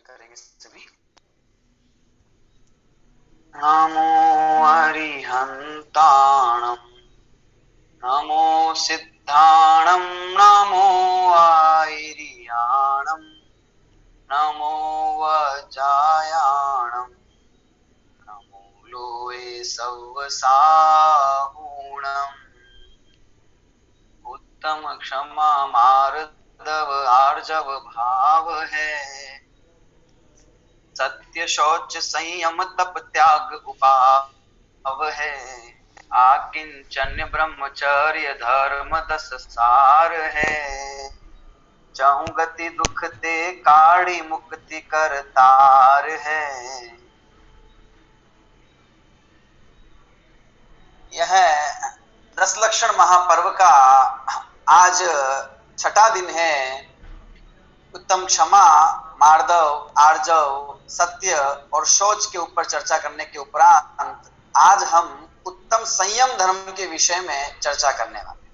करेंगे सभी। नमो अरिहंताणं नमो सिद्धाणं नमो आयर्याणं नमो वज्रायाणं नमो लोये सव्वसाहूणम् उत्तम क्षमा मार्दव आर्जव भाव है सत्य शौच संयम तप त्याग उपाव है आकिंचन्य ब्रह्मचर्य धर्म 10 सार है चहु गति दुख ते काढ़ी मुक्ति करतार है। यह 10 लक्षण महापर्व का आज छठा दिन है। उत्तम क्षमा मार्दव आर्जव सत्य और शौच के ऊपर चर्चा करने के उपरांत आज हम उत्तम संयम धर्म के विषय में चर्चा करने वाले हैं।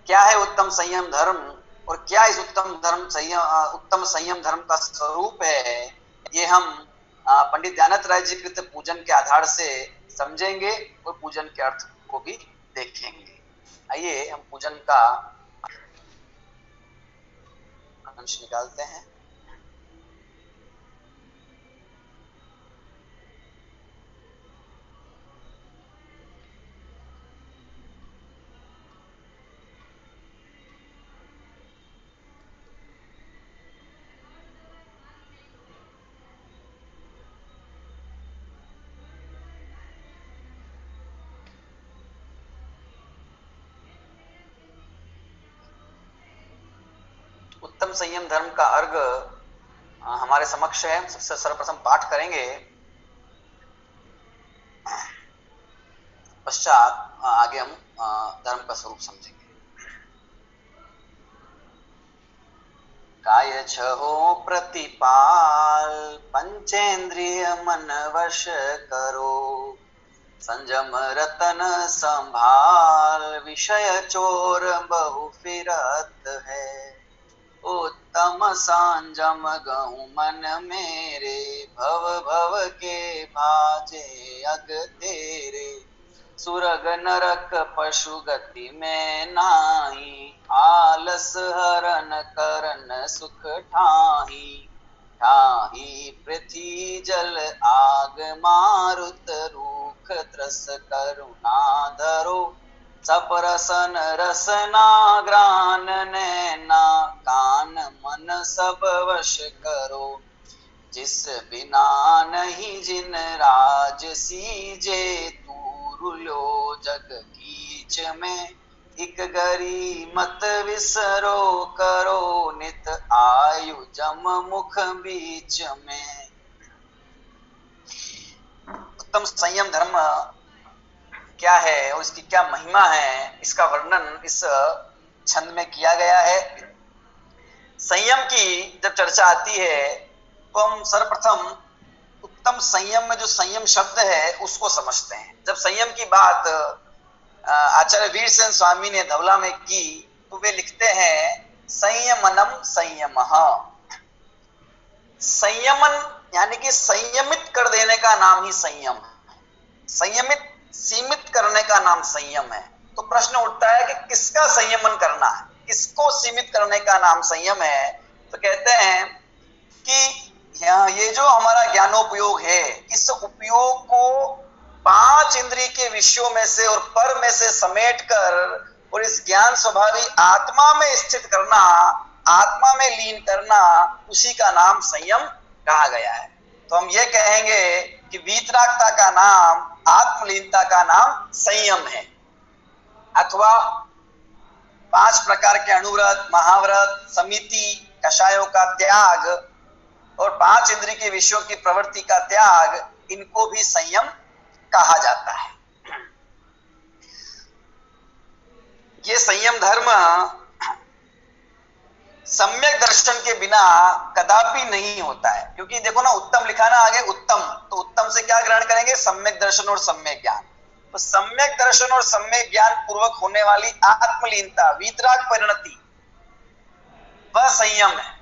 क्या है उत्तम संयम धर्म और क्या इस उत्तम संयम धर्म का स्वरूप है, ये हम पंडित दयानंद राय जी कृत पूजन के आधार से समझेंगे और पूजन के अर्थ को भी देखेंगे। आइए हम पूजन का अंश निकालते हैं। उत्तम संयम धर्म का अर्घ हमारे समक्ष है। सबसे सर्वप्रथम पाठ करेंगे, पश्चात आगे हम धर्म का स्वरूप समझेंगे। काय छहो प्रतिपाल पंचेंद्रिय मन वश करो संजम रतन संभाल विषय चोर बहु फिरत है उत्तम संजम गहु मन मेरे भव भव के भाजे अग तेरे सुरग नरक पशु गति में नाही आलस हरन करन सुख ठाही ठाही पृथ्वी जल आग मारुत रूख त्रस करुणा धरो सपरसन रसना ग्रान नैना कान मन सब वश करो जिस बिना नहीं जिन राज सीजे तूरुलो जग कीच में इक गरी मत विसरो करो नित आयु जम मुख बीच में। उत्तम संयम धर्म क्या है और इसकी क्या महिमा है, इसका वर्णन इस छंद में किया गया है। संयम की जब चर्चा आती है तो हम सर्वप्रथम उत्तम संयम में जो संयम शब्द है उसको समझते हैं। जब संयम की बात आचार्य वीरसेन स्वामी ने धवला में की तो वे लिखते हैं संयमनम संयमः। संयमन यानी कि संयमित कर देने का नाम ही संयम है। संयमित सीमित करने का नाम संयम है। तो प्रश्न उठता है कि किसका संयमन करना है, किसको सीमित करने का नाम संयम है। तो कहते हैं कि ये जो हमारा ज्ञानोपयोग है इस उपयोग को 5 इंद्रिय के विषयों में से और पर में से समेट कर और इस ज्ञान स्वभावी आत्मा में स्थित करना, आत्मा में लीन करना, उसी का नाम संयम कहा गया है। तो हम ये कहेंगे कि वीतरागता का नाम, आत्मलीनता का नाम संयम है। अथवा 5 प्रकार के अणुव्रत, महाव्रत, समिति, कषायों का त्याग और 5 इंद्रिय के विषयों की प्रवृत्ति का त्याग, इनको भी संयम कहा जाता है। ये संयम धर्म सम्यक दर्शन के बिना कदापि नहीं होता है। क्योंकि देखो ना, उत्तम लिखा ना आगे उत्तम, तो उत्तम से क्या ग्रहण करेंगे? सम्यक दर्शन और सम्यक ज्ञान। तो सम्यक दर्शन और सम्यक ज्ञान पूर्वक होने वाली आत्मलीनता, वीतराग परिणति, वह संयम है।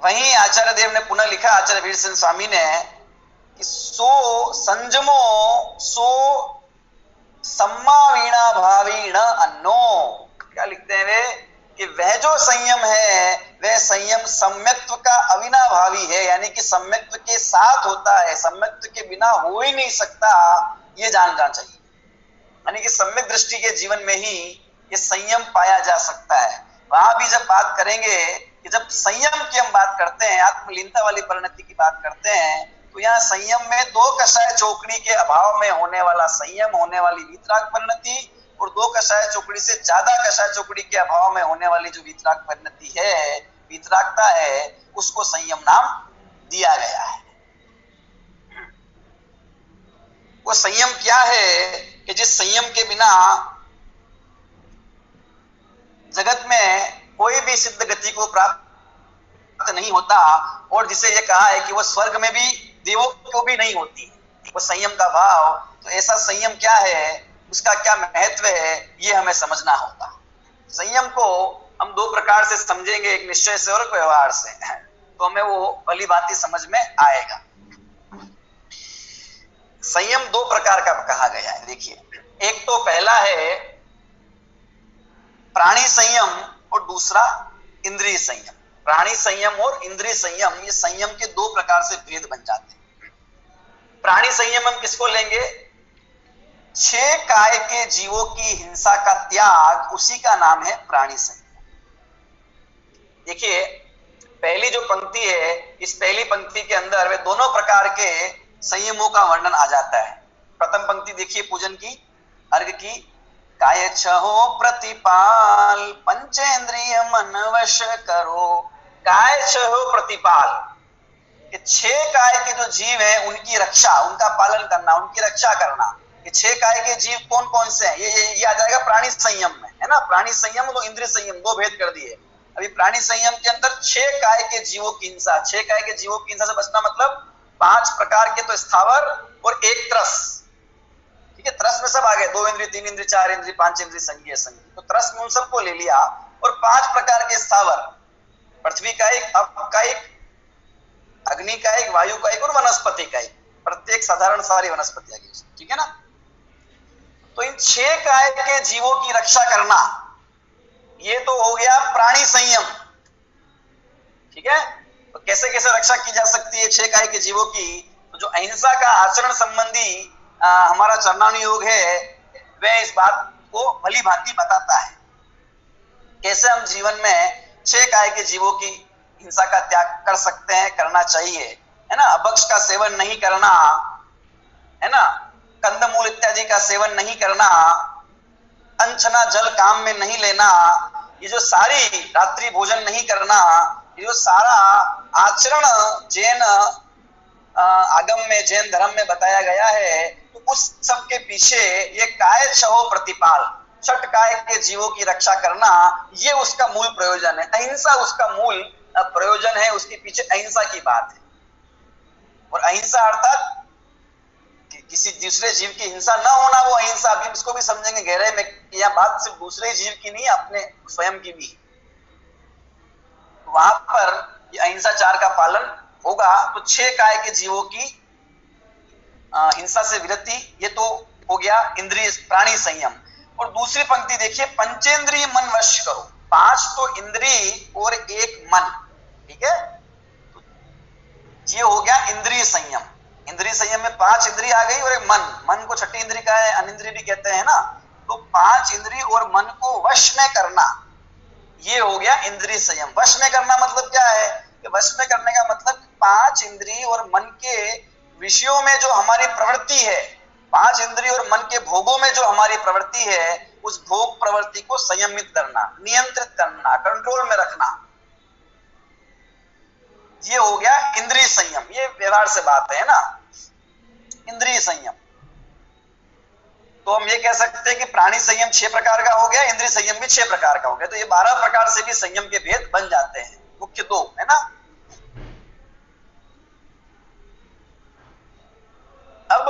वहीं आचार्य देव ने पुनः लिखा, आचार्य वीर सिंह स्वामी ने, कि सो संजमो सो सम्मा वीणा भावीण अन्नो। क्या लिखते हैं वे, कि वह जो संयम है वह संयम सम्यक्त्व का अविनाभावी है, यानी कि सम्यक्त्व के साथ होता है, सम्यक्त्व के बिना हो ही नहीं सकता, ये जानना चाहिए। यानी कि सम्यक दृष्टि के जीवन में ही ये संयम पाया जा सकता है। वहां भी जब बात करेंगे कि जब संयम की हम बात करते हैं, आत्मलीनता वाली परिणति की बात करते हैं, तो यहाँ संयम में दो कषाय चौकड़ी के अभाव में होने वाला संयम, होने वाली वीतराग परिणति, और दो कषाय चौकड़ी से ज्यादा कषाय चौकड़ी के अभाव में होने वाली जो वीतराग परिणति है, वीतरागता है, उसको संयम नाम दिया गया है। वो संयम क्या है कि जिस संयम के बिना जगत में कोई भी सिद्ध गति को प्राप्त नहीं होता, और जिसे ये कहा है कि वो स्वर्ग में भी देवों को भी नहीं होती, वो संयम का भाव। तो ऐसा संयम क्या है, उसका क्या महत्व है, ये हमें समझना होगा। संयम को हम दो प्रकार से समझेंगे, एक निश्चय से और एक व्यवहार से, तो हमें वो भली भांति समझ में आएगा। संयम दो प्रकार का कहा गया है। देखिए, एक तो पहला है प्राणी संयम और दूसरा इंद्रिय संयम। प्राणी संयम और इंद्रिय संयम, ये संयम के दो प्रकार से भेद बन जाते हैं। प्राणी संयम हम किसको लेंगे, 6 काय के जीवों की हिंसा का त्याग, उसी का नाम है प्राणी संयम। देखिए, पहली जो पंक्ति है, इस पहली पंक्ति के अंदर वे दोनों प्रकार के संयमों का वर्णन आ जाता है। प्रथम पंक्ति देखिए पूजन की, अर्घ की, काय छहो प्रतिपाल पंचेंद्रिय मन वश करो। काय छहो प्रतिपाल, ये 6 काय के जो जीव हैं उनकी रक्षा, उनका पालन करना, उनकी रक्षा करना। ये 6 काय के जीव कौन कौन से हैं, ये आ जाएगा प्राणी संयम में, है ना। प्राणी संयम तो इंद्रिय संयम, दो भेद कर दिए। अभी प्राणी संयम के अंदर 6 काय के जीवों की हिंसा, 6 काय के जीवों की हिंसा से बचना मतलब 5 प्रकार के तो स्थावर और एक त्रस, ठीक है। त्रस में सब आ गए, 2 इंद्रिय, 3 इंद्रिय, 4 इंद्रिय, 5 इंद्रिय, संज्ञेय संज्ञेय, तो त्रस में उन सबको ले लिया। और 5 प्रकार के स्थावर, पृथ्वी का एक, अप का एक, अग्नि का एक, वायु का एक और वनस्पति का एक, प्रत्येक साधारण सारी वनस्पति आ गई, ठीक है ना। तो इन 6 काय के जीवों की रक्षा करना, ये तो हो गया प्राणी संयम, ठीक है। तो कैसे कैसे रक्षा की जा सकती है 6 काय के जीवों की, तो जो अहिंसा का आचरण संबंधी हमारा चरणानुयोग है, वह इस बात को भली भांति बताता है। कैसे हम जीवन में 6 काय के जीवों की हिंसा का त्याग कर सकते हैं, करना चाहिए, है ना। अभक्ष का सेवन नहीं करना, है ना, कंदमूल इत्यादि का सेवन नहीं करना, अनछना जल काम में नहीं लेना, ये जो सारी, रात्रि भोजन नहीं करना, ये जो सारा आचरण जैन आगम में, जैन धर्म में बताया गया है, तो उस सब के पीछे ये काय छहो प्रतिपाल, 6 काय के जीवों की रक्षा करना, ये उसका मूल प्रयोजन है। अहिंसा उसका मूल प्रयोजन है, उसके पीछे अहिंसा की बात है। और अहिंसा अर्थात किसी दूसरे जीव की हिंसा न होना, वो अहिंसा। अभी इसको भी समझेंगे गहराई में, यह बात सिर्फ दूसरे जीव की नहीं, अपने स्वयं की भी। वहां पर ये अहिंसाचार का पालन होगा। तो 6 काय के जीवों की हिंसा से विरति, ये तो हो गया इंद्रिय प्राणी संयम। और दूसरी पंक्ति देखिए, पंचेंद्रिय मन वश करो, 5 तो इंद्रिय और 1 मन, ठीक है। तो ये हो गया इंद्रिय संयम। इंद्रिय संयम में 5 इंद्रिय आ गई और 1 मन, मन को छठी इंद्रिय का है, अनिंद्रिय भी कहते हैं ना। तो 5 इंद्रिय और मन को वश में करना, ये हो गया इंद्रिय संयम। वश में करना मतलब क्या है, कि वश में करने का मतलब 5 इंद्रिय और मन के विषयों में जो हमारी प्रवृत्ति है, 5 इंद्रिय और मन के भोगों में जो हमारी प्रवृत्ति है, उस भोग प्रवृत्ति को संयमित करना, नियंत्रित करना, कंट्रोल में रखना, ये हो गया इंद्रिय संयम। ये व्यवहार से बात है ना, इंद्रिय संयम। तो हम ये कह सकते हैं कि प्राणी संयम 6 प्रकार का हो गया, इंद्रिय संयम भी 6 प्रकार का हो गया। तो ये 12 प्रकार से भी संयम के भेद बन जाते हैं, मुख्य 2, है ना। अब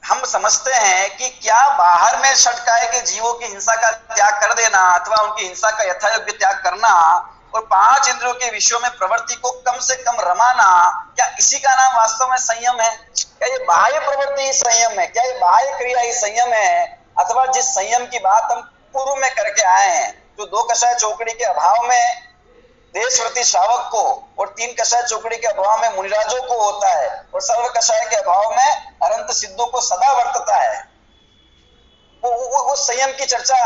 हम समझते हैं कि क्या बाहर में 6 काय के जीवों की हिंसा का त्याग कर देना, अथवा उनकी हिंसा का यथायोग्य त्याग करना, और 5 इंद्रियों के विषयों में प्रवृत्ति को कम से कम रमाना, क्या इसी का नाम वास्तव में संयम है? क्या ये बाह्य प्रवृत्ति ही संयम है? क्या ये बाह्य क्रिया ही संयम है? अथवा जिस संयम की बात हम पूर्व में करके आए हैं, जो 2 कषाय चौकड़ी के अभाव में देशव्रती श्रावक को और 3 कषाय चौकड़ी के अभाव में मुनिराजों को होता है और सर्व कषाय के अभाव में अनंत सिद्धों को सदा वर्तता है, वो संयम की चर्चा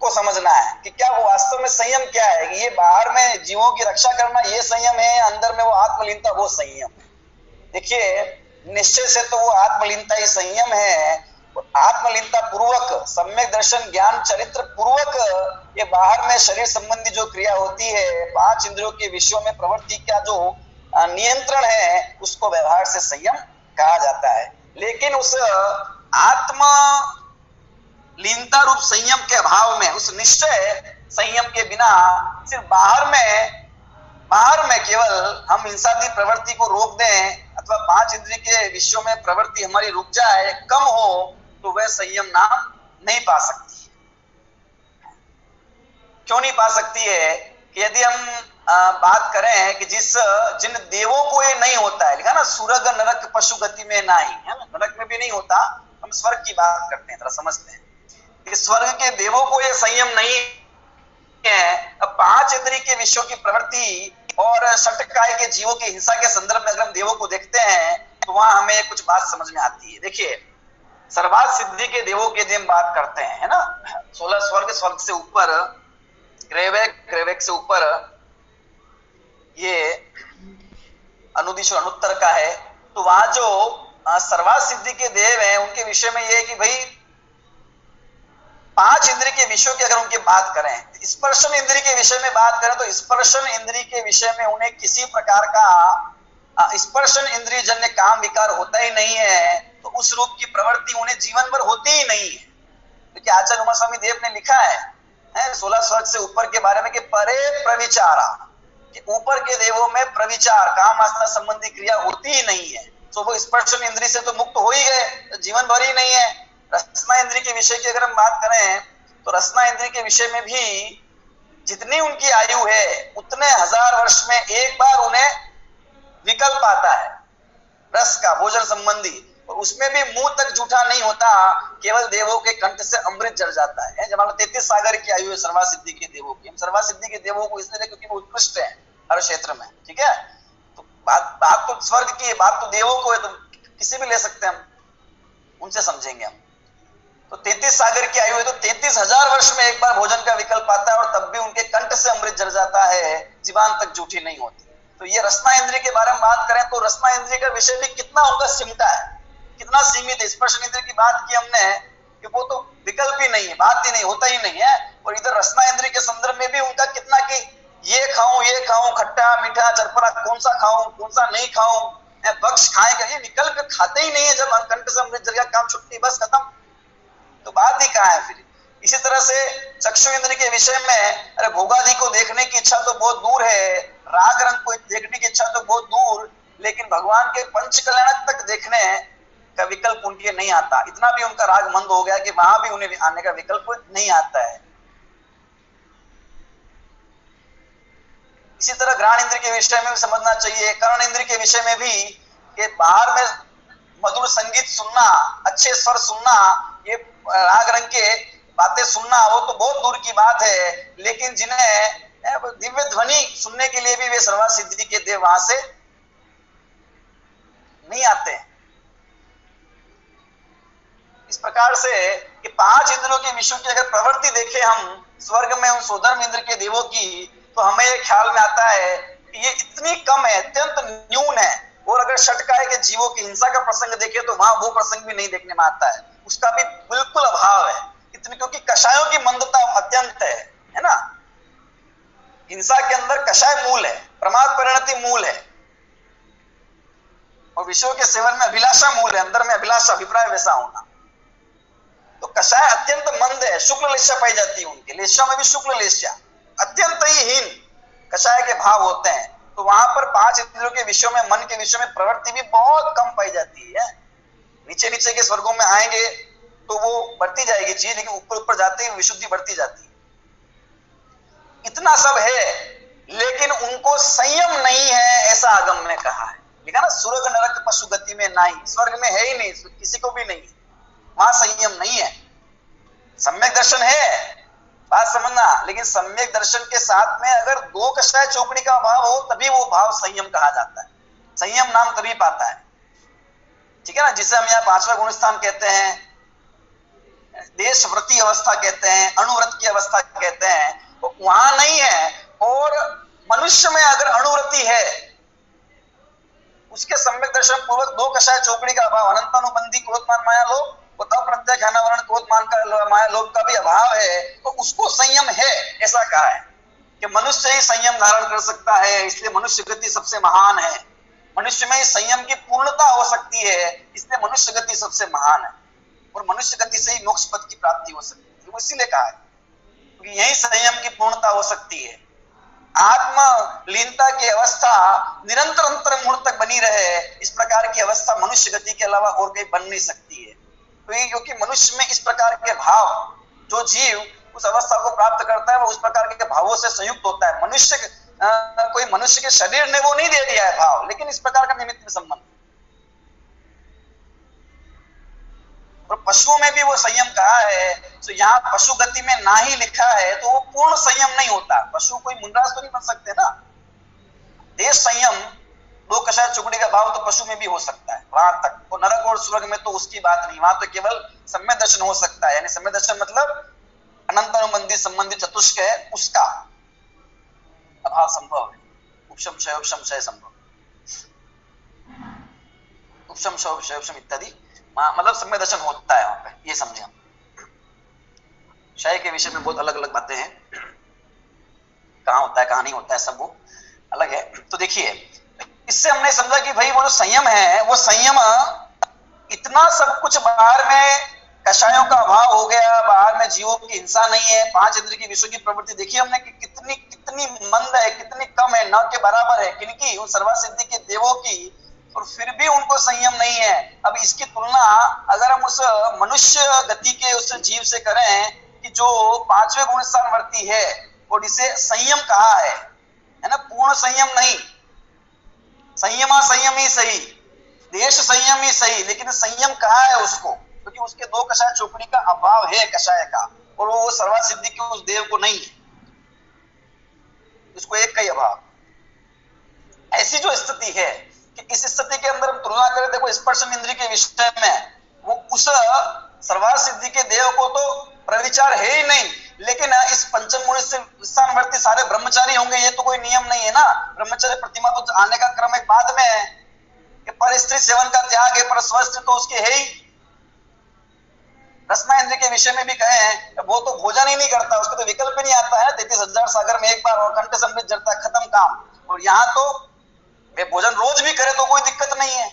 को समझना है कि क्या वो वास्तव में संयम क्या है। कि ये बाहर में जीवों की रक्षा करना ये संयम है, अंदर में वो आत्मलीनता वो संयम है। देखिए, निश्चय से तो वो आत्मलीनता ही संयम है। आत्मलीनता पूर्वक, सम्यक दर्शन ज्ञान चरित्र पूर्वक ये बाहर में शरीर संबंधी जो क्रिया होती है, 5 इंद्रियों के विषयों में प्रवृत्ति का जो नियंत्रण है, उसको व्यवहार से संयम कहा जाता है। लेकिन उस आत्म लीनता रूप संयम के अभाव में, उस निश्चय संयम के बिना सिर्फ बाहर में केवल हम हिंसादी प्रवृत्ति को रोक दें अथवा 5 इंद्रिय के विषयों में प्रवृत्ति हमारी रुक जाए, कम हो, तो वह संयम नाम नहीं पा सकती है। क्यों नहीं पा सकती है? कि यदि हम बात करें कि जिन देवों को ये नहीं होता है, लिखा ना सुरग नरक पशु गति में नहीं है ना, नरक में भी नहीं होता, हम स्वर्ग की बात करते हैं, थोड़ा समझते हैं। स्वर्ग के देवों को यह संयम नहीं है। अब 5 इंद्रिय के विषयों की प्रवृत्ति और षटकाय के जीवों की हिंसा के संदर्भ में अगर हम देवों को देखते हैं तो वहां हमें कुछ बात समझ में आती है। देखिए, सर्वात सिद्धि के देवों की यदि हम बात करते हैं, है ना, 16 स्वर्ग से ऊपर, ग्रेवेक से ऊपर ये अनुदिश और अनुत्तर का है, तो वहां जो सर्वात सिद्धि के देव हैं उनके विषय में यह है कि भाई 5 इंद्रिय के विषयों की अगर उनकी बात करें, स्पर्शन इंद्रिय के विषय में बात करें तो स्पर्शन इंद्रिय के विषय में उन्हें किसी प्रकार का स्पर्शन इंद्रिय जन्य काम विकार होता ही नहीं है, तो उस रूप की प्रवृत्ति उन्हें जीवन भर होती ही नहीं है। क्योंकि आचार्य उमा स्वामी देव ने लिखा है 16 स्वर्ग से ऊपर के बारे में कि परे प्रविचारा, कि ऊपर के देवों में प्रविचार काम वासना संबंधी क्रिया होती ही नहीं है, तो वो स्पर्शन इंद्रिय से तो मुक्त हो ही गए, तो जीवन भर ही नहीं है। रसना इंद्रिय के विषय की अगर हम बात करें तो रसना इंद्रिय के विषय में भी जितनी उनकी आयु है उतने 1000 वर्ष में एक बार उन्हें विकल्प आता है रस का, भोजन संबंधी, और उसमें भी मुंह तक जूठा नहीं होता, केवल देवों के कंठ से अमृत जल जाता है। जब 33 सागर की आयु है सर्वात सिद्धि के देवों की। हम सर्वात सिद्धि के देवों को इसलिए क्योंकि वो उत्कृष्ट है हर क्षेत्र में, ठीक है। तो बात तो स्वर्ग की है, बात तो देवों को है, तो किसी भी ले सकते हैं हम, उनसे समझेंगे हम। तो 33 सागर की आयु है, तो 33,000 वर्ष में एक बार भोजन का विकल्प आता है और तब भी उनके कंठ से अमृत जल जाता है, जीवान तक जूठी नहीं होती। तो ये रसना इंद्रिय के बारे में बात करें तो रसना इंद्रिय का विषय भी कितना उनका सिमटा है, कितना सीमित है। स्पर्श इंद्रिय की बात की हमने कि वो तो विकल्प ही नहीं है, बात ही नहीं, होता ही नहीं है। और इधर रसना इंद्रिय के संदर्भ में भी उनका कितना कि ये खाऊं, खट्टा मीठा चरपरा, कौन सा खाऊं कौन सा नहीं खाऊं, भक्ष खाएंगे, ये विकल्प खाते ही नहीं है। जब कंठ से अमृत जल गया, काम छुट्टी, बस खत्म, तो बात ही कहाँ है फिर। इसी तरह से चक्षु इंद्रिय के विषय में, अरे भोगादि को देखने की इच्छा तो बहुत दूर है, राग रंग को देखने की इच्छा तो बहुत दूर, लेकिन भगवान के पंच कल्याण तक देखने का विकल्प उनके नहीं आता। इतना भी उनका राग मंद हो गया कि वहां भी उन्हें आने का विकल्प नहीं आता है। इसी तरह घ्राण इंद्रिय के विषय में भी समझना चाहिए, कर्ण इंद्रिय के विषय में भी कि बाहर में मधुर संगीत सुनना, अच्छे स्वर सुनना, ये राग रंग के बातें सुनना, वो तो बहुत दूर की बात है, लेकिन जिन्हें दिव्य ध्वनि सुनने के लिए भी वे सर्वात सिद्धि के देव वहां से नहीं आते। इस प्रकार से कि 5 इंद्रियों के विषयों की अगर प्रवृत्ति देखें हम स्वर्ग में उन सोधर्म इंद्र के देवों की, तो हमें ये ख्याल में आता है कि ये इतनी कम है, अत्यंत न्यून है। और अगर षटकाय के जीवों की हिंसा का प्रसंग देखें तो वहां वो प्रसंग भी नहीं देखने में आता है, उसका भी बिल्कुल अभाव है। इतनी, क्योंकि कषायों की मंदता अत्यंत है ना। हिंसा के अंदर कषाय मूल है, प्रमाद परिणति मूल है, और विषयों के सेवन में अभिलाषा मूल है, अंदर में अभिलाषा, अभिप्राय वैसा होना। तो कषाय अत्यंत मंद है, शुक्ल लेस्या पाई जाती है उनके, लेस्या में भी शुक्ल लेस्या, अत्यंत ही हीन कषाय के भाव होते हैं। तो वहां पर 5 इंद्रियों के विषयों में, मन के विषयों में प्रवृत्ति भी बहुत कम पाई जाती है। नीचे नीचे के स्वर्गों में आएंगे तो वो बढ़ती जाएगी चीज, लेकिन ऊपर ऊपर जाते ही विशुद्धि बढ़ती जाती है। इतना सब है, लेकिन उनको संयम नहीं है, ऐसा आगम ने कहा है। लिखा ना, स्वर्ग नरक पशु गति में नहीं, स्वर्ग में है ही नहीं, किसी को भी नहीं, वहां संयम नहीं है। सम्यक दर्शन है, बात समझना, लेकिन सम्यक दर्शन के साथ में अगर दो कषाय चौकड़ी का भाव हो तभी वो भाव संयम कहा जाता है, संयम नाम तभी पाता है। ठीक है ना, जिसे हम यहाँ पांचवा गुण स्थान कहते हैं, देशव्रती अवस्था कहते हैं, अणुव्रत की अवस्था कहते हैं, तो वहां नहीं है। और मनुष्य में अगर अणुव्रति है, उसके सम्यक दर्शन पूर्वक दो कषाय चौकड़ी का अभाव, अनंतानुबंधी क्रोधमान माया लोभ, प्रत्यय ख्यानावरण क्रोधमान का माया लोभ का भी अभाव है, तो उसको संयम है, ऐसा कहा है कि मनुष्य ही संयम धारण कर सकता है, इसलिए मनुष्य गति सबसे महान है। मनुष्य में संयम की पूर्णता हो सकती है, इसलिए मनुष्य गति सबसे महान है, और मनुष्य गति से ही मोक्ष पद की प्राप्ति हो सकती है। वो इसीलिए कहा है क्योंकि यही संयम की पूर्णता हो सकती है। आत्म लीनता की अवस्था निरंतर अंतर मुहूर्त तक बनी रहे, इस प्रकार की अवस्था मनुष्य गति के अलावा और कहीं बन नहीं सकती है। क्योंकि मनुष्य में इस प्रकार के भाव, जो जीव उस अवस्था को प्राप्त करता है वो उस प्रकार के भावों से संयुक्त होता है। मनुष्य कोई मनुष्य के शरीर ने वो नहीं दे दिया है भाव, लेकिन इस प्रकार का निमित्त में संबंध। और पशुओं में भी वो संयम कहा है, तो यहाँ पशु गति में ना ही लिखा है तो वो पूर्ण संयम नहीं होता। पशु कोई मुंडराज तो नहीं बन सकते ना। देश संयम, दो कषाय चुगड़ी का भाव तो पशु में भी हो सकता है, वहां तक। तो नरक और स्वर्ग में तो उसकी बात नहीं, वहां तो केवल सम्यक दर्शन हो सकता है। यानी सम्यक दर्शन मतलब अनंत अनुबंधी संबंधी चतुष्क है, उसका अभाव संभव है। उपशम क्षय संभव, उपशम क्षय इत्यादि मतलब सम्यक दर्शन होता है वहां पे, ये समझे हम। क्षय के विषय में बहुत अलग अलग बातें हैं, कहाँ होता है कहाँ नहीं होता है, सब वो अलग है। तो देखिए, इससे हमने समझा कि भाई वो जो संयम है, वो संयम इतना सब कुछ बाहर में कषायों का अभाव हो गया, बाहर में जीवों की हिंसा नहीं है, पांच इंद्रिय की विषयों की प्रवृत्ति देखिए हमने कि कितनी कितनी मंद है, कितनी कम है, न के बराबर है किनकी, उन सर्वसिद्धि के देवों की, और फिर भी उनको संयम नहीं है। अब इसकी तुलना अगर हम उस मनुष्य गति के उस जीव से करें कि जो पांचवें गुण स्थान वर्ती है और इसे संयम कहा है ना, पूर्ण संयम नहीं, संयमा संयम ही सही, देश संयम ही सही, लेकिन संयम कहा है उसको क्योंकि उसके दो कषाय चौकड़ी का अभाव है कषाय का, और वो सर्वसिद्धि के उस देव को नहीं है, उसको एक का ही अभाव। ऐसी जो स्थिति है कि इस स्थिति के अंदर हम तुलना करें, देखो स्पर्शन इंद्रिय के विषय में वो उस सर्वसिद्धि के देव को तो प्रविचार है ही नहीं, लेकिन इस पंचम गुण से स्थानवर्ती सारे ब्रह्मचारी होंगे, ये तो कोई नियम नहीं है ना। ब्रह्मचर्य प्रतिमा तो आने का क्रम एक बाद में है कि पर स्त्री सेवन का त्याग है, पर स्वस्थ तो उसके है ही। रसना इंद्रिय के विषय में भी कहे हैं, वो तो भोजन ही नहीं करता, उसको तो विकल्प ही नहीं आता है, 33,000 सागर में एक बार और कंठ समृद्ध जड़ता, खत्म काम। और यहाँ तो वे भोजन रोज भी करे तो कोई दिक्कत नहीं है,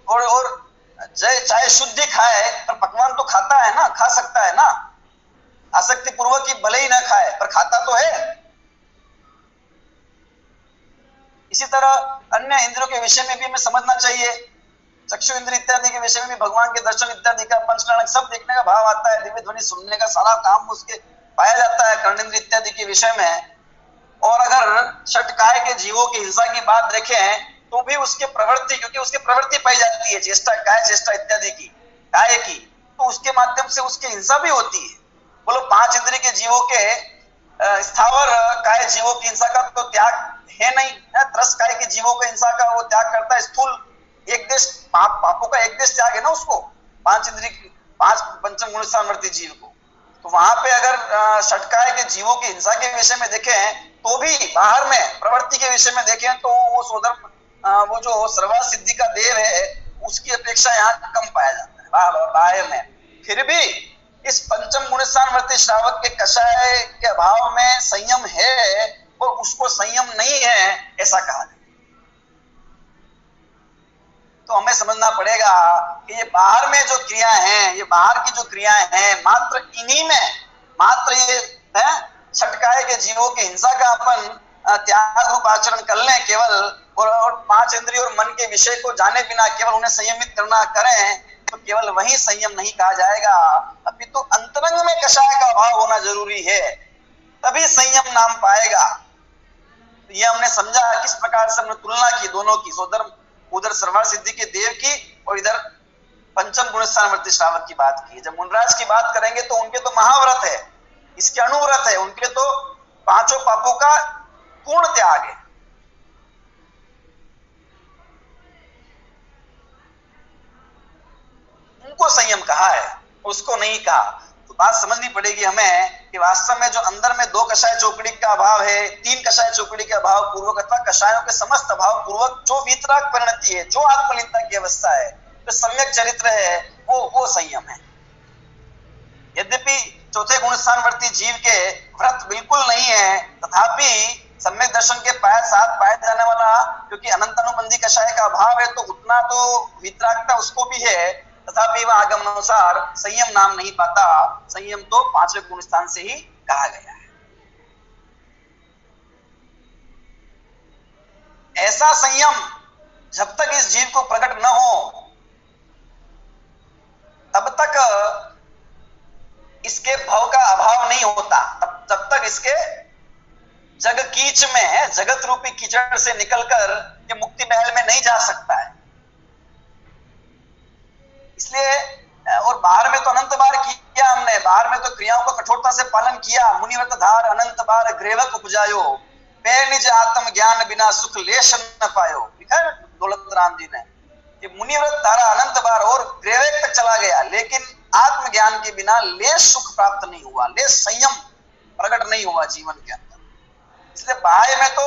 और चाहे शुद्ध खाए पर पकवान तो खाता है ना, खा सकता है ना, आसक्ति पूर्वक ही भले ही ना खाए पर खाता तो है। इसी तरह अन्य इंद्रियों के विषय में भी हमें समझना चाहिए, चक्षु इंद्रिय इत्यादि के विषय में भी भगवान के दर्शन इत्यादि का, पंचकर्णक सब देखने का भाव आता है, दिव्य ध्वनि सुनने का सारा काम उसके पाया जाता है कर्णेंद्रिय इत्यादि के विषय में। और अगर षटकाय के जीवों की हिंसा की बात देखें तो भी उसके प्रवृत्ति, क्योंकि उसकी प्रवृत्ति पाई जाती है चेष्टा, काय चेष्टा इत्यादि की, काय की, तो उसके माध्यम से उसकी हिंसा भी होती है। बोलो पांच इंद्रिय के जीवों के स्थावर काय जीवों की हिंसा का तो त्याग है नहीं, त्रस काय के जीवों के हिंसा का वो त्याग करता है, स्थूल एक देश पापों का एक देश त्याग है ना उसको, पांच इंद्रिय पांच पंचम गुण स्थानवर्ती जीव को। तो वहां पे अगर षटकाय के जीवों की हिंसा के विषय में देखें तो भी बाहर में प्रवृत्ति के विषय में देखें तो वो सोदर वो जो सर्वा सिद्धि का देव है उसकी अपेक्षा यहाँ कम पाया जाता है बाह्य में। फिर भी इस पंचम गुण स्थानवर्ती श्रावक के कषाय के अभाव में संयम है और उसको संयम नहीं है ऐसा कहा जाए। तो हमें समझना पड़ेगा कि ये बाहर में जो क्रियाएं हैं, ये बाहर की जो क्रियाएं हैं, मात्र इन्हीं में मात्र ये है छटकाए के जीवों के हिंसा का अपन त्याग रूप आचरण कर लें केवल, और पांच इंद्रिय और मन के विषय को जाने बिना केवल उन्हें संयमित करना करें तो केवल वही संयम नहीं कहा जाएगा, अभी तो अंतरंग में कषाय का अभाव होना जरूरी है, तभी संयम नाम पाएगा। तो ये हमने समझा किस प्रकार से हमने तुलना की दोनों की, उधर सर्वार्थ सिद्धि के देव की और इधर पंचम गुण स्थानवर्ती श्रावक की बात की। जब मुनराज की बात करेंगे तो उनके तो महाव्रत है, इसके अनुव्रत है, उनके तो पांचों पापों का पूर्ण त्याग है। उनको संयम कहा है, उसको नहीं कहा। तो बात समझनी पड़ेगी हमें कि वास्तव में जो अंदर में 2 कषाय चौकड़ी का अभाव है, 3 कषाय चौकड़ी के अभाव पूर्वक अथवा कषायों के समस्त अभाव पूर्वक जो वीतराग परिणति है, जो आत्मलीनता की अवस्था है, जो सम्यक चरित्र है, वो संयम है। यद्यपि चौथे गुण स्थानवर्ती जीव के व्रत बिल्कुल नहीं है, तथापि सम्यक दर्शन के साथ पाया जाने वाला, क्योंकि अनंत अनुबंधी कषाय का अभाव है तो उतना तो वीतरागता उसको भी है, तथापि वह आगम अनुसार संयम नाम नहीं पाता। संयम तो 5वें गुण स्थान से ही कहा गया है। ऐसा संयम जब तक इस जीव को प्रकट न हो तब तक इसके भव का अभाव नहीं होता, जब तक इसके जग कीच में, जगत रूपी कीचड़ से निकलकर ये मुक्ति महल में नहीं जा सकता है। इसलिए और बाहर में तो अनंत बार किया हमने, बाहर में तो क्रियाओं का कठोरता से पालन किया। मुनिव्रत धार अनंत बार ग्रेवक उपजायो, पे निज आत्म ज्ञान बिना सुख लेश न पायो। लिखा है दौलत राम जी ने कि मुनिव्रत धारा अनंत बार और ग्रेवक तक चला गया, लेकिन आत्मज्ञान के बिना लेश सुख प्राप्त नहीं हुआ, लेश संयम प्रकट नहीं हुआ जीवन के अंदर। इसलिए बाह्य में तो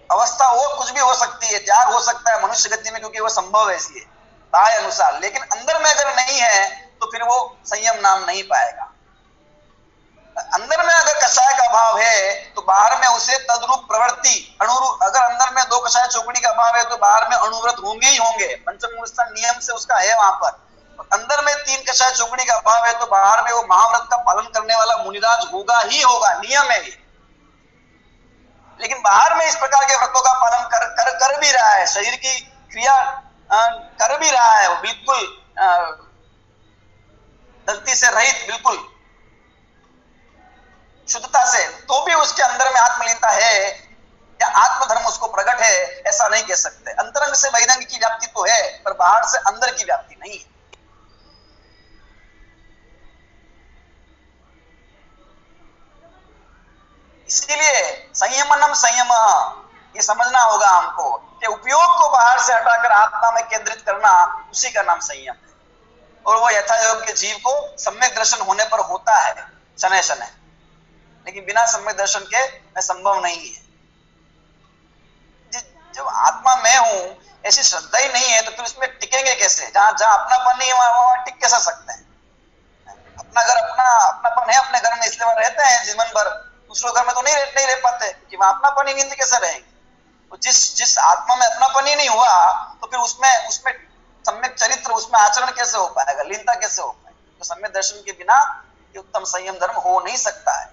अवस्था वो कुछ भी हो सकती है, त्याग हो सकता है मनुष्य गति में, क्योंकि वो संभव है इसलिए बाह्य अनुसार, लेकिन अंदर में अगर नहीं है तो फिर वो संयम नाम नहीं पाएगा। अंदर में अगर कषाय का अभाव है तो बाहर में उसे तद्रूप प्रवृत्ति अनुरूप, अगर अंदर में 2 कषाय चौकड़ी का अभाव है तो बाहर में अनुव्रत होंगे ही होंगे, पंचम गुण स्थान नियम से उसका है वहां पर। अंदर में 3 कषाय चौकड़ी का अभाव है तो बाहर में वो महाव्रत का पालन करने वाला मुनिराज होगा ही होगा, नियम है ये। लेकिन बाहर में इस प्रकार के व्रतों का पालन कर भी रहा है, शरीर की क्रिया कर भी रहा है, वो बिल्कुल गलती से रहित, बिल्कुल शुद्धता से, तो भी उसके अंदर में आत्मलीनता है या आत्मधर्म उसको प्रकट है, ऐसा नहीं कह सकते। अंतरंग से बहिरंग की व्याप्ति तो है, पर बाहर से अंदर की व्याप्ति नहीं है। इसीलिए संयमनम संयम, ये समझना होगा हमको कि उपयोग को बाहर से हटाकर आत्मा में केंद्रित करना, उसी का नाम संयम है। और वो यथा योग्य जीव को सम्यक दर्शन होने पर होता है शनै शनै, लेकिन बिना सम्यक दर्शन के मैं संभव नहीं है। जब आत्मा में हूं ऐसी श्रद्धा ही नहीं है तो फिर उसमें टिकेंगे कैसे? जहां जहां अपनापन नहीं है वहां टिक कैसे सकते हैं? अपना घर अपनापन है अपने घर में, इसलिए वहां रहते हैं जीवन भर, दूसरों घर में तो नहीं रह पाते, क्योंकि वहां अपनापन ही नहीं, कैसे रहेंगे? तो जिस आत्मा में अपनापन ही नहीं हुआ तो फिर उसमें सम्यक चरित्र, उसमें आचरण कैसे हो पाएगा, लीनता कैसे हो पाएगी? तो सम्यक दर्शन के बिना ये उत्तम संयम धर्म हो नहीं सकता है।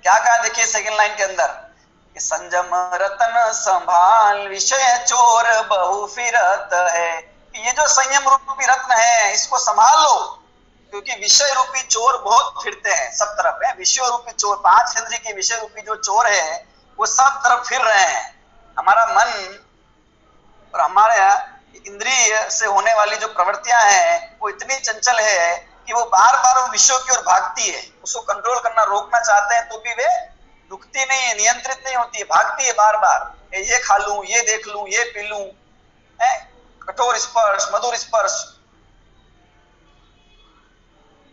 क्या कहा देखिए सेकंड लाइन के अंदर कि संजम रतन संभाल विषय चोर बहु फिरत है। ये जो संयम रूपी रत्न है इसको संभाल लो, क्योंकि विषय रूपी चोर बहुत फिरते हैं सब तरफ है। विषय रूपी चोर, 5 इंद्रिय के विषय रूपी जो चोर है वो सब तरफ फिर रहे हैं। हमारा मन और हमारे इंद्रिय से होने वाली जो प्रवृत्तियां हैं वो इतनी चंचल है कि वो बार बार विषयों की ओर भागती है। उसको कंट्रोल करना, रोकना चाहते हैं तो भी वे रुकती नहीं है, नियंत्रित नहीं होती है, भागती है बार बार। ये खा लूं, ये देख लूं, ये पी लूं, कठोर स्पर्श, मधुर स्पर्श,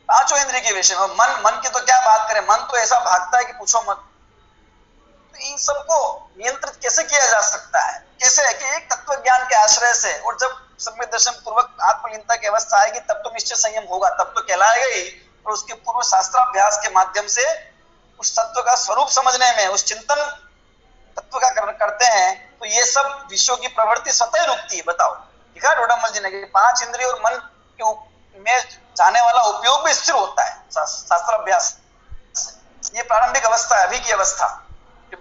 5 इंद्रिय के विषय में। मन की तो क्या बात करें, मन तो ऐसा भागता है कि पूछो मत। तो इन सबको नियंत्रित कैसे किया जा सकता है? कैसे है कि एक तत्व ज्ञान के आश्रय से, और जब सम्यक दर्शन पूर्वक आत्मलीनता की अवस्था आएगी तब तो निश्चय संयम होगा, तब तो कहलाएगा ही। और उसके पूर्व शास्त्राभ्यास के माध्यम से उस तत्व का स्वरूप समझने में, उस चिंतन तत्व का करते हैं तो ये सब विषयों की प्रवृत्ति स्वतः रुकती है। बताओ, लिखा डोडामल जी ने कि 5 इंद्रिय और मन के में जाने वाला उपयोग भी स्थिर होता है शास्त्राभ्यास। ये प्रारंभिक अवस्था है, अभी की अवस्था।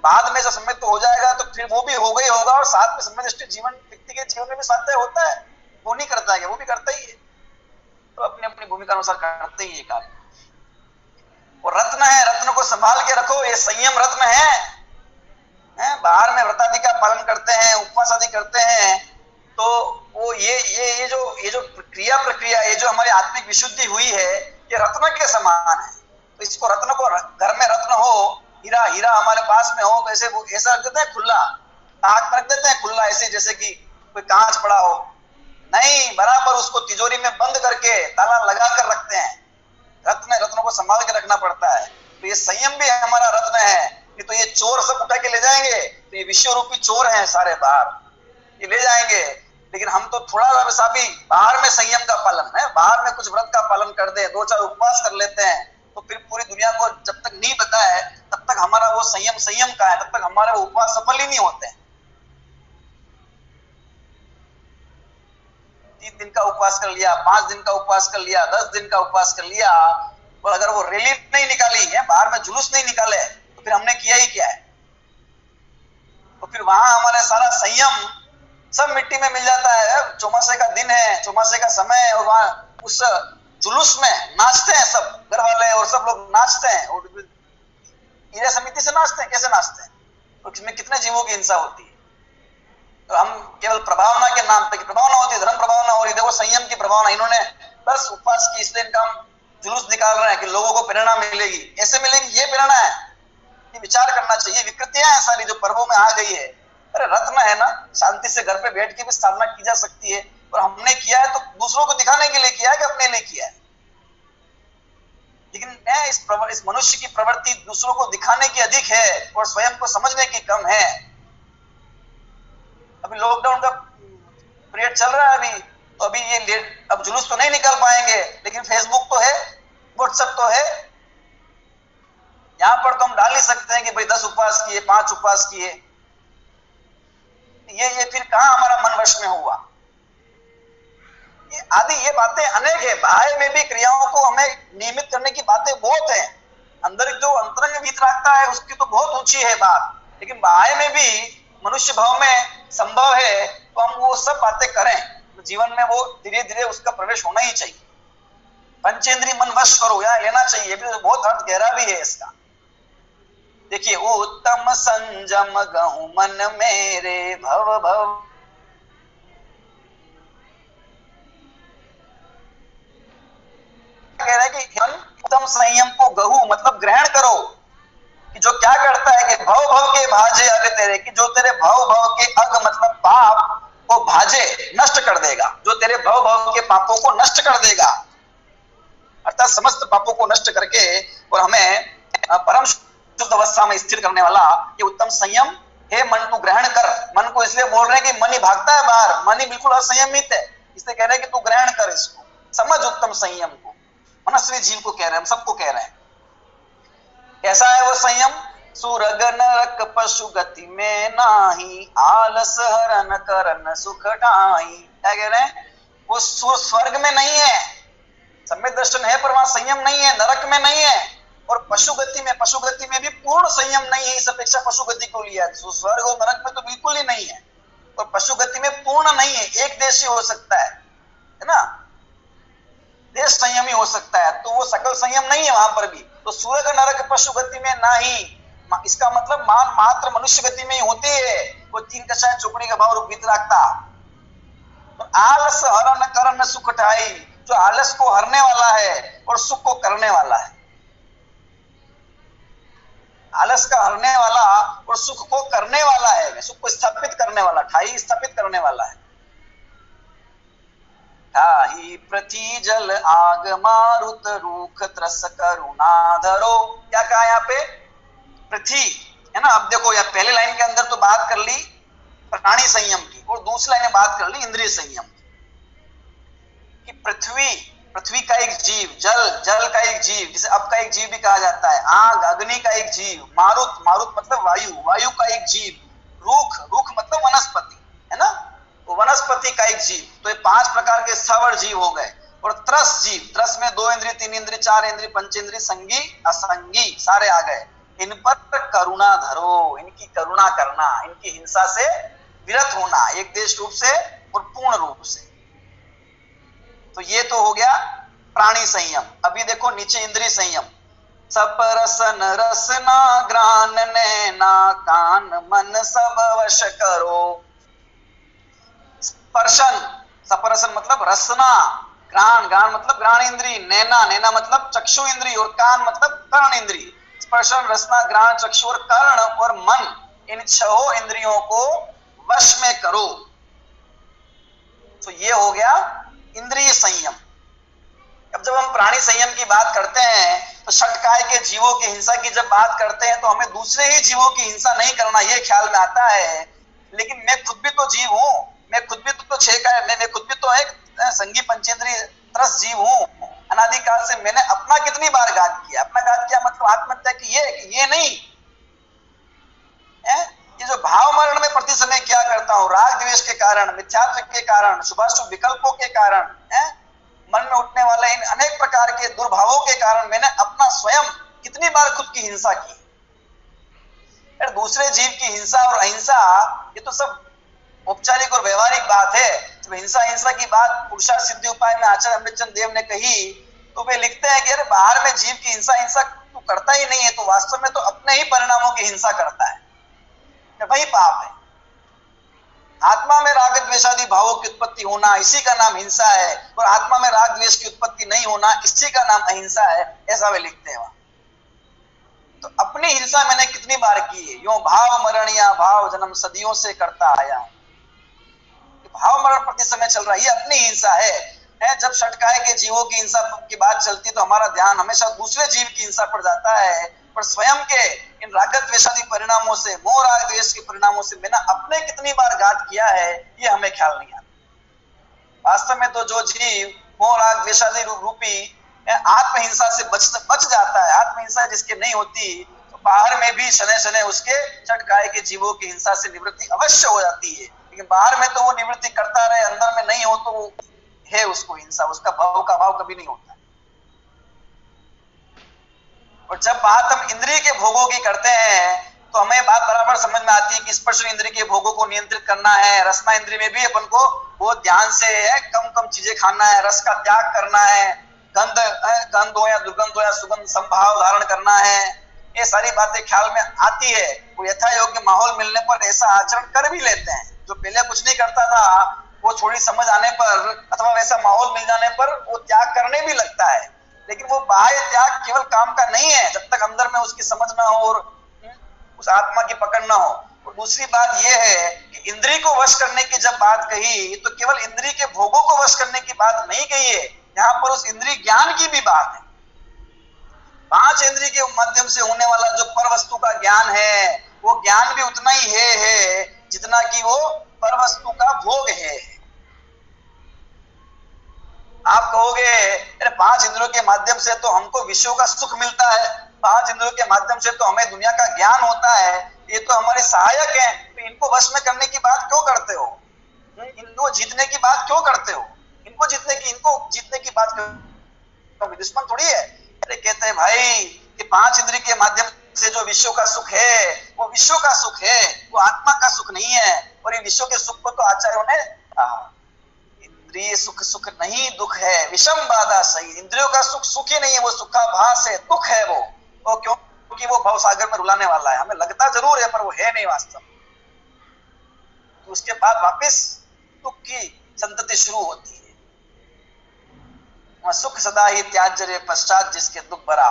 बाद में जब सम्यक तो हो जाएगा तो फिर वो भी होगा ही होगा, और साथ में सम्यक जीवन व्यक्ति के जीवन में भी साथ होता है। वो नहीं करता है, वो भी करता ही है। तो अपनी अपनी भूमिका अनुसार करते ही ये कार्य। और रत्न है, रत्न को संभाल के रखो, ये संयम रत्न है। बाहर में व्रत आदि का पालन करते हैं, उपवास आदि करते हैं, तो वो ये जो क्रिया प्रक्रिया, ये जो हमारी आत्मिक विशुद्धि हुई है, ये रत्न के समान है। तो इसको रत्न को, घर में रत्न हो, हीरा हीरा हमारे पास में हो, तो ऐसा रख देते हैं खुला, ताक रख देते हैं खुला, ऐसे जैसे कि कोई कांच पड़ा हो, नहीं, बराबर उसको तिजोरी में बंद करके ताला लगा कर रखते हैं। रत्न को संभाल के रखना पड़ता है। तो ये संयम भी हमारा रत्न है। ये तो ये चोर सब उठा के ले जाएंगे, तो ये विश्व रूपी चोर हैं सारे बाहर, ये ले जाएंगे, लेकिन हम तो थोड़ा सा भी बाहर में संयम का पालन है, बाहर में कुछ व्रत का पालन कर दे, 2-4 उपवास कर लेते हैं, तो फिर पूरी दुनिया को जब तक नहीं पता है तब तक हमारा वो संयम का है, तब तक हमारे वो उपवास सफल ही नहीं होते हैं। 3 दिन का उपवास कर लिया, 5 दिन का उपवास कर लिया, 10 दिन का उपवास कर लिया, और अगर वो रैली नहीं निकाली है, बाहर में जुलूस नहीं निकाले, तो फिर हमने किया ही क्या है? तो फिर वहां हमारा सारा संयम सब मिट्टी में मिल जाता है। चौमासे का दिन है, चौमासे का समय है, और वहां उस जुलूस में नाचते हैं सब घर वाले, और सब लोग नाचते हैं, और ईरा समिति से नाचते हैं। कैसे नाचते हैं? तो इसमें कितने जीवों की हिंसा होती है। तो हम केवल प्रभावना के नाम पे, प्रभावना होती है, धर्म प्रभावना, और देखो संयम की प्रभावना। इन्होंने बस उपवास की इसलिए इनका जुलूस निकाल रहे हैं कि लोगों को प्रेरणा मिलेगी। ऐसे मिलेगी, ये प्रेरणा है, ये विचार करना चाहिए। विकृतियां हैं सारी जो पर्वों में आ गई है। अरे रत्न है ना, शांति से घर पे बैठ के भी साधना की जा सकती है, और हमने किया है तो दूसरों को दिखाने के लिए किया है कि अपने लिए किया है। लेकिन इस मनुष्य की प्रवृत्ति दूसरों को दिखाने की अधिक है और स्वयं को समझने की कम है। अभी लॉकडाउन का पीरियड चल रहा है अभी, तो अभी ये अब जुलूस तो नहीं निकाल पाएंगे, लेकिन फेसबुक तो है, व्हाट्सएप तो है, यहां पर तो हम डाल ही सकते हैं कि भाई 10 उपवास किए, 5 उपवास किए। ये फिर कहां हमारा मन वश में हुआ? ये बातें अनेक है। बाह्य में भी क्रियाओं को हमें नियमित करने की बातें बहुत है। अंदर जो अंतरंग वीतरागता है उसकी तो बहुत ऊंची है बात, लेकिन बाह्य में भी मनुष्य भाव में संभव है तो हम वो सब बातें करें, तो जीवन में वो धीरे धीरे उसका प्रवेश होना ही चाहिए। पंचेंद्रिय मन वश करो, यहाँ लेना चाहिए, तो बहुत अर्थ गहरा भी है इसका। देखिए, उत्तम संजम गहु मन मेरे भव भव, कह रहे हैं कि उत्तम संयम को गहु मतलब ग्रहण करो, कि जो क्या करता है कि भव भव के भाजे अग तेरे, कि जो तेरे भव भव के अग मतलब पाप को भाजे, नष्ट कर देगा, जो तेरे भव भव के पापों को नष्ट कर देगा, अर्थात समस्त पापों को नष्ट करके और हमें परम शुद्ध अवस्था में स्थिर करने वाला ये उत्तम संयम है। मन तू ग्रहण कर। मन को इसलिए बोल रहे हैं कि मन ही भागता है बाहर, मन ही बिल्कुल असंयमित है, इसलिए कह रहे हैं कि तू ग्रहण कर, इसको समझ उत्तम संयम को। मनस्वी जीव को कह रहे हैं, हम सबको कह रहे हैं। कैसा है वो संयम? सुरग नरक पशु गति में नाही, आलस हरन करन सुख ढाई। क्या कह रहे हैं? वो स्वर्ग में नहीं है, सम्यक दर्शन है, पर वहां संयम नहीं है, नरक में नहीं है, और पशु गति में भी पूर्ण संयम नहीं है। इस अपेक्षा पशु गति को लिया, स्वर्ग और नरक में तो बिल्कुल ही नहीं है, और पशु गति में पूर्ण नहीं है, एक देश ही हो सकता है ना, देश संयमी हो सकता है, तो वो सकल संयम नहीं है वहां पर भी। तो सूरज नरक पशु गति में नाही, इसका मतलब मान मात्र मनुष्य गति में ही होती है वो 3 कषाय चौकड़ी का भाव रूप वितरागता। तो आलस हरण करन सुख ढाई, जो आलस को हरने वाला है और सुख को करने वाला है, आलस का हरने वाला और सुख को करने वाला है, सुख को स्थापित करने वाला, ढाई स्थापित करने वाला है। ढाई पृथ्वी जल आग मारुत रूख त्रस करुणा धरो। क्या कहा यहाँ पे? पृथ्वी है ना। अब देखो, यहाँ पहले लाइन के अंदर तो बात कर ली प्राणी संयम की, और दूसरी लाइन में बात कर ली इंद्रिय संयम की। पृथ्वी का एक जीव, जल का एक जीव, जिसे अब का एक जीव भी कहा जाता है, आग अग्नि का एक जीव, मारुत मतलब वायु का एक जीव, रूख मतलब वनस्पति है ना, तो वनस्पति का एक जीव। तो ये 5 प्रकार के स्थावर जीव हो गए। और त्रस जीव, त्रस में 2 इंद्रिय, 3 इंद्रिय, 4 इंद्रिय, पंचेंद्रिय, संगी असंगी सारे आ गए। इन पर करुणा धरो, इनकी करुणा करना, इनकी हिंसा से विरत होना, एक देश रूप से और पूर्ण रूप से। तो ये तो हो गया प्राणी संयम। अभी देखो नीचे इंद्रिय संयम, सपरसन रसना ग्रान नैना कान मन सब वश करो। स्पर्शन, सपरसन मतलब रसना, ग्राण, ग्राण मतलब ग्राण इंद्री, नैना, नैना मतलब चक्षु इंद्री, और कान मतलब कर्ण इंद्री। स्पर्शन, रसना, ग्राण, चक्षु और कर्ण और मन, इन छह इंद्रियों को वश में करो। तो ये हो गया इंद्रिय संयम। अब जब हम प्राणी संयम की बात करते हैं तो षटकाय के जीवों की हिंसा की जब बात करते हैं तो हमें दूसरे ही जीवों की हिंसा नहीं करना, ये ख्याल में आता है। लेकिन मैं खुद भी तो जीव हूं, मैं खुद भी तो छह का, मैं खुद भी तो एक संगी पंचेंद्रिय त्रस्त जीव हूं। अनादिकाल से मैंने अपना कितनी बार घात किया। अपना घात किया मतलब आत्महत्या की, ये नहीं है। ये जो भाव मरण में प्रति समय क्या करता हूं, राग द्वेष के कारण, मिथ्यात्व के कारण, शुभाशुभ विकल्पों के कारण, मन में उठने वाले इन अनेक प्रकार के दुर्भावों के कारण मैंने अपना स्वयं कितनी बार खुद की हिंसा की। दूसरे जीव की हिंसा और अहिंसा ये तो सब औपचारिक और व्यवहारिक बात है। जब हिंसा हिंसा की बात पुरुषार्थ सिद्धि उपाय में आचार्य अमृतचंद देव ने कही तो वे लिखते हैं कि अरे बाहर में जीव की हिंसा हिंसा तू करता ही नहीं है, तो वास्तव में तो अपने ही परिणामों की हिंसा करता है, वही पाप है। आत्मा में राग द्वेषादि भावों की उत्पत्ति होना इसी का नाम हिंसा है, और आत्मा में राग द्वेष की उत्पत्ति नहीं होना इसी का नाम अहिंसा है, ऐसा वे लिखते हैं वहां। तो अपनी हिंसा मैंने कितनी बार की है, यो भाव मरण या भाव जन्म सदियों से करता आया। भाव मरण प्रति समय चल रहा है, ये अपनी हिंसा है। जब षटकाय के जीवों की हिंसा की बात चलती तो हमारा ध्यान हमेशा दूसरे जीव की हिंसा पर जाता है, पर स्वयं के इन राग द्वेषादि परिणामों से, मोह राग द्वेष के परिणामों से मैंने अपने कितनी बार घात किया है, ये हमें ख्याल नहीं आता। वास्तव में तो जो जीव मोह राग द्वेषादि रूपी आत्महिंसा से बच जाता है, आत्महिंसा जिसके नहीं होती, तो बाहर में भी शनै शनै उसके षटकाय के जीवों की हिंसा से निवृत्ति अवश्य हो जाती है। लेकिन बाहर में तो वो निवृत्ति करता रहे, अंदर में नहीं हो तो वो है उसको हिंसा, उसका भाव का भाव कभी नहीं होता। और जब बात हम इंद्रिय के भोगों की करते हैं तो हमें बात बराबर समझ में आती है कि स्पर्श इंद्रिय के भोगों को नियंत्रित करना है। रसना इंद्रिय में भी अपन को बहुत ध्यान से कम कम चीजें खाना है, रस का त्याग करना है, गंध हो या दुर्गंध हो या सुगंध संभाव धारण करना है। ये सारी बातें ख्याल में आती है। वो यथा योग्य माहौल मिलने पर ऐसा आचरण कर भी लेते हैं। जो पहले कुछ नहीं करता था वो थोड़ी समझ आने पर अथवा वैसा माहौल मिल जाने पर वो त्याग करने भी लगता है। लेकिन वो बाह्य त्याग केवल काम का नहीं है जब तक अंदर में उसकी समझ ना हो और उस आत्मा की पकड़ ना हो। और दूसरी बात यह है कि इंद्रिय को वश करने की जब बात कही तो केवल इंद्रिय के भोगों को वश करने की बात नहीं कही है, यहाँ पर उस इंद्रिय ज्ञान की भी बात है। पांच इंद्रिय के माध्यम से होने वाला जो पर वस्तु का ज्ञान है वो ज्ञान भी उतना ही है जितना कि वो पर वस्तु का भोग है। आप कहोगे अरे पांच इंद्रियों के माध्यम से तो हमको विषयों का सुख मिलता है, पांच इंद्रियों के माध्यम से तो हमें दुनिया का ज्ञान होता है, ये तो हमारे सहायक हैं, तो इनको वश में करने की बात क्यों करते हो, इनको जीतने की बात क्यों करते हो, इनको जीतने की बात क्यों, दुश्मन थोड़ी है। अरे कहते हैं भाई कि पांच इंद्रिय के माध्यम से जो विषयों का सुख है वो विषयों का सुख है, वो आत्मा का सुख नहीं है। और ये विषयों के सुख को तो आचार्यों ने इंद्रिय सुख नहीं दुख है, विषम बाधा सही। इंद्रियों का सुख सुख ही नहीं है, वो सुखाभास है, दुख है वो क्योंकि वो भव सागर में रुलाने वाला है। हमें लगता जरूर है पर वो है नहीं वास्तव। तो उसके बाद वापस दुख की संतति शुरू होती है। सुख सदा ही त्याज्य रे पश्चात जिसके दुख भरा।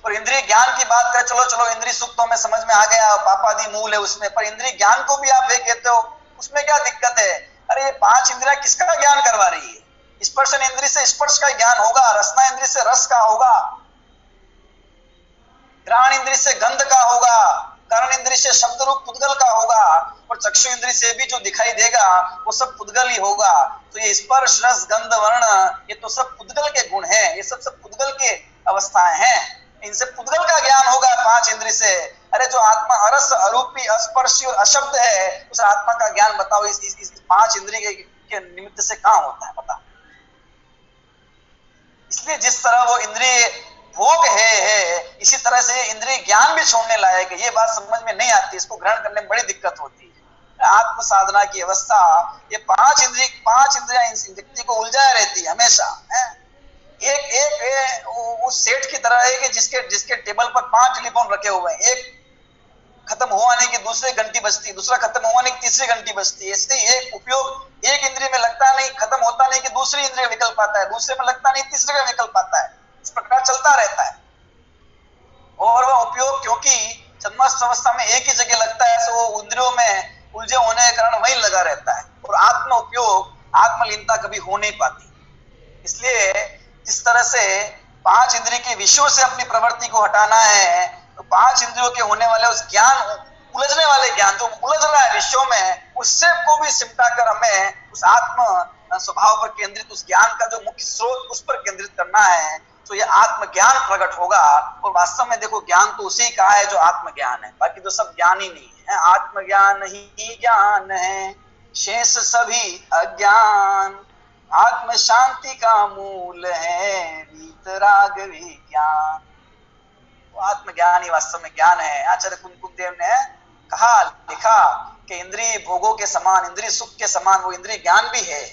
और इंद्रिय ज्ञान की बात करें, चलो इंद्रिय सुख तो हमें समझ में आ गया, पापादि मूल है उसमें, पर इंद्रिय ज्ञान को भी आप कहते हो, उसमें क्या दिक्कत है। अरे ये पांच इंद्रियां किसका ज्ञान करवा रही है। स्पर्शन इंद्रिय से स्पर्श का ज्ञान होगा, रसना इंद्रिय से रस का होगा, घ्राण इंद्रिय से गंध का होगा, कर्ण इंद्रिय से शब्द रूप पुद्गल का होगा, और चक्षु इंद्रिय से भी जो दिखाई देगा वो सब पुद्गल ही होगा। तो ये स्पर्श रस गंध वर्ण ये तो सब पुद्गल के गुण हैं, ये सब पुद्गल के अवस्थाएं हैं, इनसे पुद्गल का ज्ञान होगा पांच इंद्रिय से। अरे जो आत्मा अरस अरूपी अस्पर्शी और अशब्द है उस आत्मा का ज्ञान बताओ इस पांच इंद्रिय के निमित्त से कहां होता है बता। इसलिए जिस तरह वो इंद्रिय भोग है इसी तरह से इंद्रिय ज्ञान भी छोड़ने लायक है। ये बात समझ में नहीं आती, इसको ग्रहण करने में बड़ी दिक्कत होती है। आत्म साधना की अवस्था ये पांच इंद्रियां इस व्यक्ति को उलझाए रहती है हमेशा। एक तरह है कि जिसके जिसके टेबल पर 5 टेलीफोन रखे हुए हैं, एक खत्म होने की दूसरी घंटी बजती, दूसरा खत्म होने की तीसरी घंटी बजती है। इसलिए एक उपयोग एक इंद्रिय में लगता नहीं, खत्म होता नहीं कि दूसरी इंद्रिय विकल्प आता है, दूसरे में लगता नहीं तीसरे का विकल्प आता है, इस प्रकार चलता रहता है। और वह उपयोग क्योंकि छद्मस्त अवस्था में एक ही जगह लगता है, तो वो इंद्रियों में उलझे होने के कारण वहीं लगा रहता है, और आत्म उपयोग, आत्मलीनता कभी हो नहीं पाती। इसलिए जिस तरह से 5 इंद्रिय के विषयों से अपनी प्रवृत्ति को हटाना है, तो 5 इंद्रियों के होने वाले उस ज्ञान, उलझने वाले ज्ञान जो उलझ रहा है विषयों में, उससे को भी सिमटा कर हमें उस आत्म स्वभाव पर केंद्रित, उस ज्ञान का जो मुख्य स्रोत उस पर केंद्रित करना है, तो यह आत्मज्ञान प्रकट होगा। और वास्तव में देखो, ज्ञान तो उसी का है जो आत्मज्ञान है, बाकी तो सब ज्ञान ही नहीं है। आत्मज्ञान ही ज्ञान है, शेष सभी अज्ञान, आत्म शांति का मूल है, वीतराग विज्ञान। तो आत्मज्ञान ही वास्तव में ज्ञान है। आचार्य कुंकुम देव ने कहा, लिखा कि इंद्रिय भोगों के समान, इंद्रिय सुख के समान वो इंद्रिय ज्ञान भी है।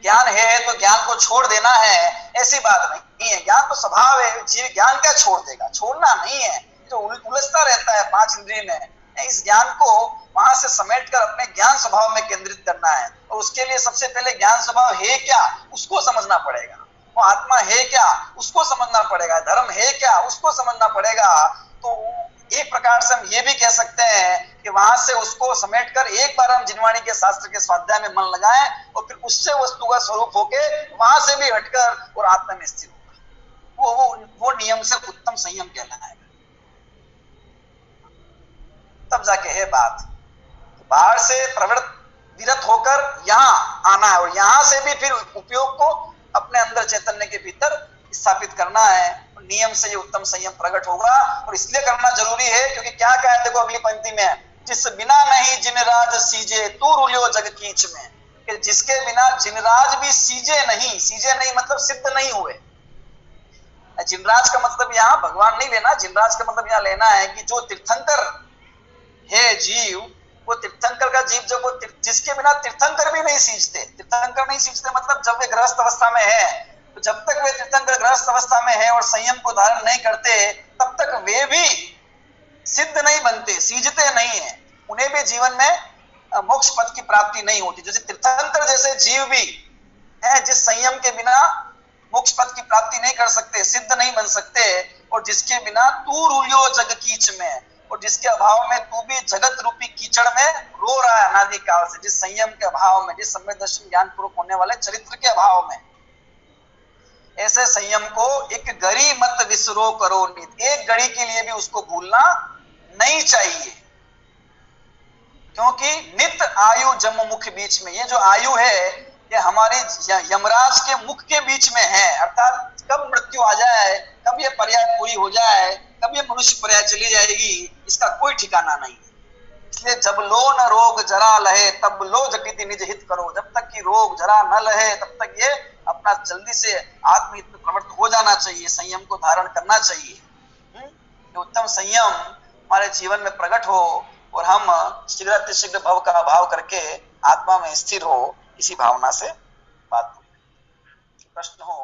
ज्ञान है तो ज्ञान को छोड़ देना है, ऐसी बात नहीं है। ज्ञान तो स्वभाव है, जीव ज्ञान क्या छोड़ देगा, छोड़ना नहीं है। जो उलझता रहता है 5 इंद्रिय में, इस ज्ञान को वहां से समेटकर अपने ज्ञान स्वभाव में केंद्रित करना है। और उसके लिए सबसे पहले ज्ञान स्वभाव है क्या, उसको समझना पड़ेगा। वो आत्मा है क्या, उसको समझना पड़ेगा। धर्म है क्या, उसको समझना पड़ेगा। तो एक प्रकार से हम ये भी कह सकते हैं कि वहां से उसको समेटकर एक बार हम जिनवाणी के शास्त्र के स्वाध्याय में मन लगाएं, और फिर उससे वस्तु का स्वरूप होके वहां से भी हटकर और आत्मा में स्थिर होगा। वो नियम से उत्तम संयम कहलाएगा। तब जाके है बात, बाहर से विरत होकर यहाँ आना है, और यहाँ से भी फिर उपयोग को अपने अंदर चैतन्य के भीतर स्थापित करना है। नियम से ये उत्तम संयम प्रकट होगा। और इसलिए करना जरूरी है क्योंकि क्या कहा है, देखो अगली पंक्ति में, जिस बिना नहीं जिनराज सीजे तू रुलियो जग कीच में, कि जिसके बिना जिनराज भी सीजे नहीं मतलब सिद्ध नहीं हुए। जिनराज का मतलब यहाँ भगवान नहीं लेना, जिनराज का मतलब यहाँ लेना है कि जो तीर्थंकर है जीव, वो तीर्थंकर का जीव, जब वो जिसके बिना तीर्थंकर भी नहीं सींचते, तीर्थंकर नहीं सींचते मतलब जब वे गृहस्थ अवस्था में है, तो जब तक वे तीर्थंकर गृहस्थ अवस्था में है और संयम को धारण नहीं करते, तब तक वे भी सिद्ध नहीं बनते, सींचते नहीं है, उन्हें भी जीवन में मोक्ष पद की प्राप्ति नहीं होती। जैसे तीर्थंकर जैसे जीव भी है, जिस संयम के बिना मोक्ष पद की प्राप्ति नहीं कर सकते, सिद्ध नहीं बन सकते, और जिसके बिना तू रुलियो जग कीच में, और जिसके अभाव में तू भी जगत रूपी कीचड़ में रो रहा है अनादि काल से, जिस संयम के अभाव में, जिस सम्यक दर्शन ज्ञान पूर्वक होने वाले चरित्र के अभाव में, ऐसे संयम को एक घड़ी मत विसरो करो नित, एक घड़ी के लिए भी उसको भूलना नहीं चाहिए। क्योंकि नित आयु जम मुख बीच में, ये जो आयु है ये हमारे यमराज के मुख के बीच में है, अर्थात कब मृत्यु आ जाए, कब ये पर्याय पूरी हो जाए, कब ये मनुष्य पर्याय चली जाएगी, इसका कोई ठिकाना नहीं है। इसलिए जब लो न रोग जरा लहे तब लो जटिति निज हित करो, जब तक कि रोग जरा न लहे तब तक ये अपना जल्दी से आत्महित में प्रवृत्त हो जाना चाहिए, संयम को धारण करना चाहिए। उत्तम संयम हमारे जीवन में प्रकट हो और हम शीघ्र भव का अभाव करके आत्मा में स्थिर हो, इसी भावना से बात। प्रश्न हो